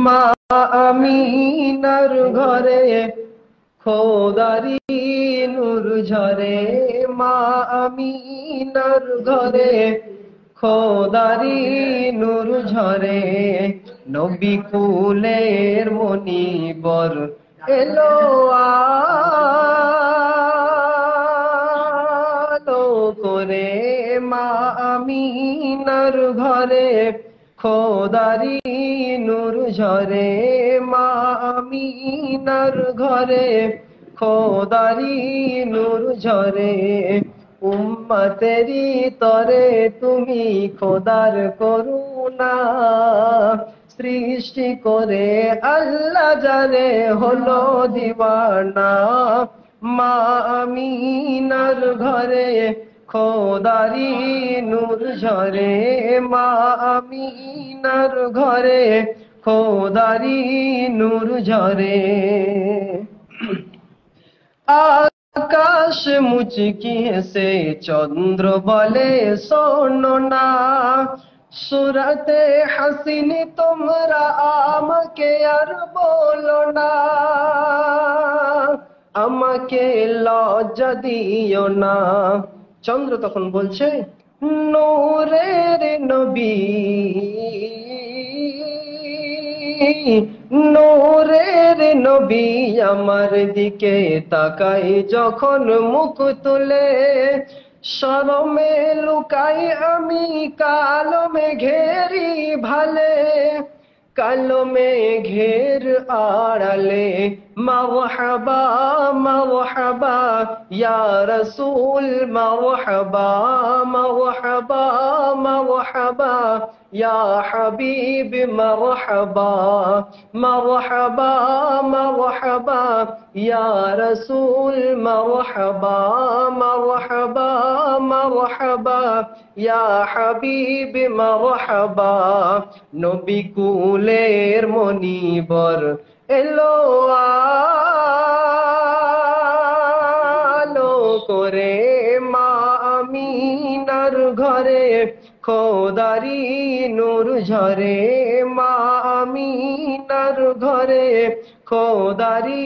মা আমিনার ঘরে খোদারি নূর ঝরে, মা আমিনার ঘরে খোদারি নূর ঝরে। নবী কুলের মনিবর এলো আলো করে, মা আমিনার ঘরে খোদারি নূর ঝরে, মা আমিনার ঘরে খোদারি নূর ঝরে। উম্মতেরি তরে তুমি খোদার করুণা, সৃষ্টি করে আল্লাহ যারে হলো দিওয়ানা। মা আমিনার ঘরে খোদারি নূর ঝরে, মা আমিনার ঘরে খোদারি নূর ঝরে। আকাশ মুচকি সে চন্দ্র বলে শোনো না, সুরতে হাসিনি তোমরা আমাকে আর বলো না, আমাকে লজ্জা দিও না। চন্দ্র তখন বলছে, নূরের নবী, নূরের নবী আমার দিকে তাকাই যখন মুখ তুলে, শরমে লুকাই আমি কালো মেঘেরি ভালে, কালো মেঘের আড়ালে মারহাবা মারহাবা ইয়া রাসূল, মারহাবা মারহাবা মারহাবা ইয়া হাবিব, মারহাবা মারহাবা মারহাবা ইয়া রাসূল, মারহাবা মারহাবা মারহাবা ইয়া হাবিব, মারহাবা। নবী কুলের মনিবর এলো আলো করে, মা আমিনার ঘরে খোদারি নূর ঝরে, মা আমিনার ঘরে খোদারি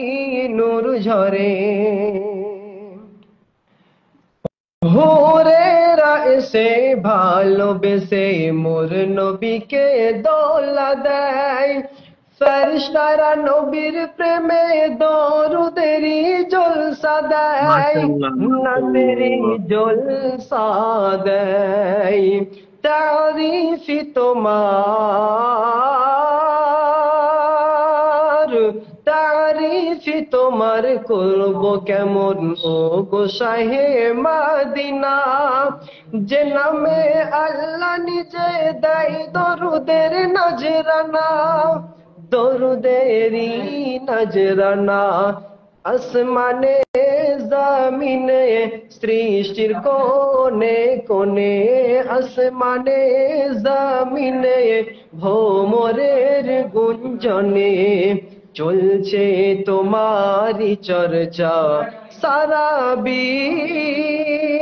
নূর ঝরে। হুরেরা এসে ভালোবেসে মোর নবীকে দোলা দেয়, ফেরেশতারা নবীর প্রেমে দরুদেরই জলসা দেয়, নাতেরই জলসা দেয়। তারিফি তোমার, তারিফি তোমার করব কেমন ও গো শাহে মদিনা, যে নামে আল্লাহ নিজে দেয় দরুদের নজরানা, দরুদেরই নজরানা। আসমানে জমিনে সৃষ্টির কোনে কোনে, আসমানে জমিনে ভোমরের গুঞ্জনে, চলছে তোমারি চর্চা সারা বিশ্ব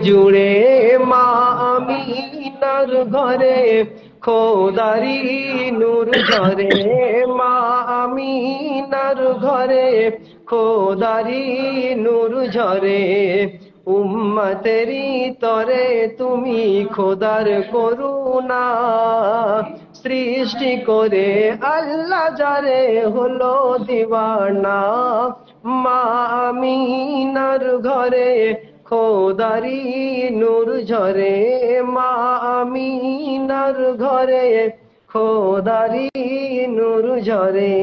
জুড়ে। মা আমিনার ঘরে খোদারি নূর ঝরে, মা আমিনার ঘরে খোদারি নূর ঝরে। উম্মতেরি তরে তুমি খোদার করুণা, সৃষ্টি করে আল্লাহ যারে হলো দিওয়ানা। মা আমিনার ঘরে খোদারি নূর ঝরে, মা আমিনার ঘরে খোদারি নূর ঝরে।